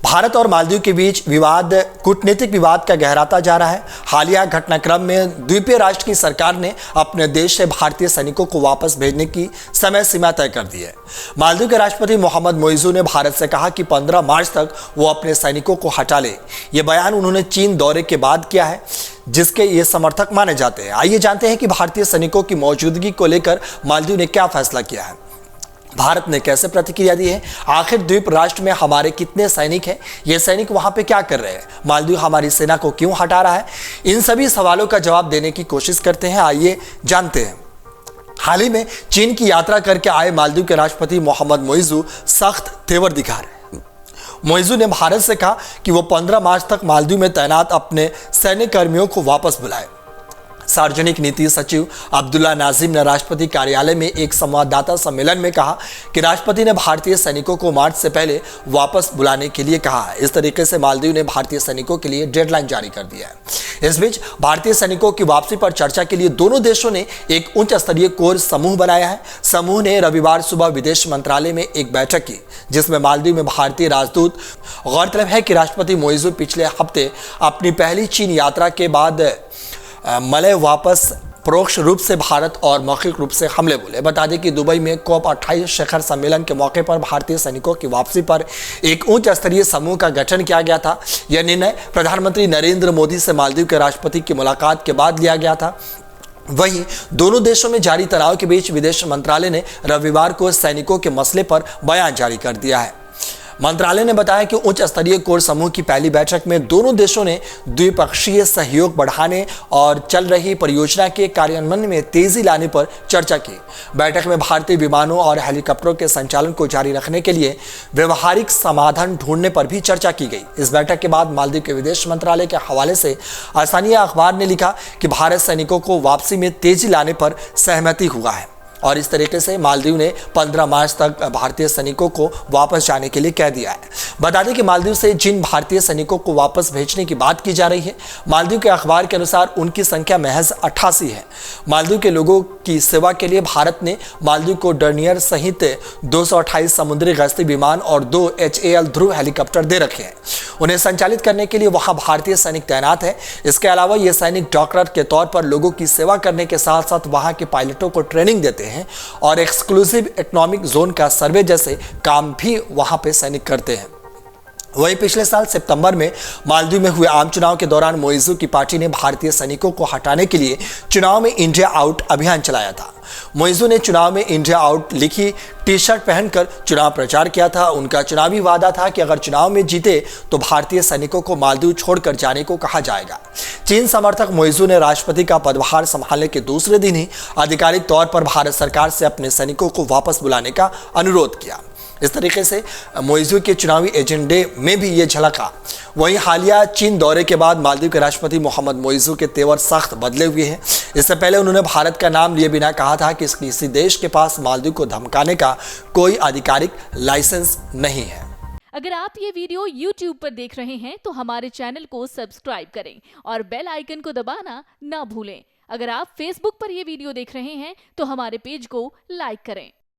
भारत और मालदीव के बीच विवाद कूटनीतिक विवाद का गहराता जा रहा है। हालिया घटनाक्रम में द्वीपीय राष्ट्र की सरकार ने अपने देश से भारतीय सैनिकों को वापस भेजने की समय सीमा तय कर दी है। मालदीव के राष्ट्रपति मोहम्मद मोइज़ू ने भारत से कहा कि 15 मार्च तक वो अपने सैनिकों को हटा ले। ये बयान उन्होंने चीन दौरे के बाद किया है, जिसके ये समर्थक माने जाते हैं। आइए जानते हैं कि भारतीय सैनिकों की मौजूदगी को लेकर मालदीव ने क्या फैसला किया है, भारत ने कैसे प्रतिक्रिया दी है, आखिर द्वीप राष्ट्र में हमारे कितने सैनिक हैं, ये सैनिक वहां पे क्या कर रहे हैं, मालदीव हमारी सेना को क्यों हटा रहा है। इन सभी सवालों का जवाब देने की कोशिश करते हैं। आइए जानते हैं। हाल ही में चीन की यात्रा करके आए मालदीव के राष्ट्रपति मोहम्मद मोइज़ू सख्त तेवर दिखा रहे हैं। मोइज़ू ने भारत से कहा कि वो 15 मार्च तक मालदीव में तैनात अपने सैन्य कर्मियों को वापस बुलाए। सार्वजनिक नीति सचिव अब्दुल्ला नाजिम ने राष्ट्रपति कार्यालय में एक संवाददाता सम्मेलन में कहा कि राष्ट्रपति ने भारतीय सैनिकों को मार्च से पहले वापस बुलाने के लिए कहा है। इस तरीके से मालदीव ने भारतीय सैनिकों के लिए डेडलाइन जारी कर दिया है। इस बीच भारतीय सैनिकों की वापसी पर चर्चा के लिए दोनों देशों ने एक उच्च स्तरीय कोर समूह बनाया है। समूह ने रविवार सुबह विदेश मंत्रालय में एक बैठक की, जिसमें मालदीव में भारतीय राजदूत। गौरतलब है कि राष्ट्रपति मोइज़ू पिछले हफ्ते अपनी पहली चीन यात्रा के बाद मलय वापस परोक्ष रूप से भारत और मौखिक रूप से हमले बोले। बता दें कि दुबई में COP 28 शिखर सम्मेलन के मौके पर भारतीय सैनिकों की वापसी पर एक उच्च स्तरीय समूह का गठन किया गया था। यह निर्णय प्रधानमंत्री नरेंद्र मोदी से मालदीव के राष्ट्रपति की मुलाकात के बाद लिया गया था। वहीं दोनों देशों में जारी तनाव के बीच विदेश मंत्रालय ने रविवार को सैनिकों के मसले पर बयान जारी कर दिया है। मंत्रालय ने बताया कि उच्च स्तरीय कोर समूह की पहली बैठक में दोनों देशों ने द्विपक्षीय सहयोग बढ़ाने और चल रही परियोजना के कार्यान्वयन में तेजी लाने पर चर्चा की। बैठक में भारतीय विमानों और हेलीकॉप्टरों के संचालन को जारी रखने के लिए व्यवहारिक समाधान ढूंढने पर भी चर्चा की गई। इस बैठक के बाद मालदीव के विदेश मंत्रालय के हवाले से आसानिया अखबार ने लिखा कि भारत सैनिकों को वापसी में तेजी लाने पर सहमति हुआ है और इस तरीके से मालदीव ने 15 मार्च तक भारतीय सैनिकों को वापस जाने के लिए कह दिया है। बता दें कि मालदीव से जिन भारतीय सैनिकों को वापस भेजने की बात की जा रही है, मालदीव के अखबार के अनुसार उनकी संख्या महज 88 है। मालदीव के लोगों की सेवा के लिए भारत ने मालदीव को डर्नियर सहित 228 समुद्री गश्ती विमान और 2 HAL ध्रुव हेलीकॉप्टर दे रखे हैं। उन्हें संचालित करने के लिए वहां भारतीय सैनिक तैनात है। इसके अलावा ये सैनिक डॉक्टर के तौर पर लोगों की सेवा करने के साथ साथ वहां के पायलटों को ट्रेनिंग देते हैं और एक्सक्लूसिव इकोनॉमिक जोन का सर्वे जैसे काम भी वहां पे सैनिक करते हैं। वहीं पिछले साल सितंबर में मालदीव में हुए आम चुनाव के दौरान मोइज़ू की पार्टी ने भारतीय सैनिकों को हटाने के लिए चुनाव में इंडिया आउट अभियान चलाया था। मोइज़ू ने चुनाव में इंडिया आउट लिखी टी-शर्ट पहनकर चुनाव प्रचार किया था। उनका चुनावी वादा था कि अगर चुनाव में जीते तो भारतीय सैनिकों को मालदीव छोड़कर जाने को कहा जाएगा। चीन समर्थक मोइज़ू ने राष्ट्रपति का पदभार संभालने के दूसरे दिन ही आधिकारिक तौर पर भारत सरकार से अपने सैनिकों को वापस बुलाने का अनुरोध किया। इस तरीके से मोइज़ू के चुनावी एजेंडे में भी ये झलका। वहीं हालिया चीन दौरे के बाद मालदीव के राष्ट्रपति मोहम्मद मोइज़ू के तेवर सख्त बदले हुए हैं। इससे पहले उन्होंने भारत का नाम लिए बिना कहा था कि किसी देश के पास मालदीव को धमकाने का कोई आधिकारिक लाइसेंस नहीं है। अगर आप ये वीडियो YouTube पर देख रहे हैं तो हमारे चैनल को सब्सक्राइब करें और बेल आइकन को दबाना ना भूलें। अगर आप Facebook पर ये वीडियो देख रहे हैं तो हमारे पेज को लाइक करें।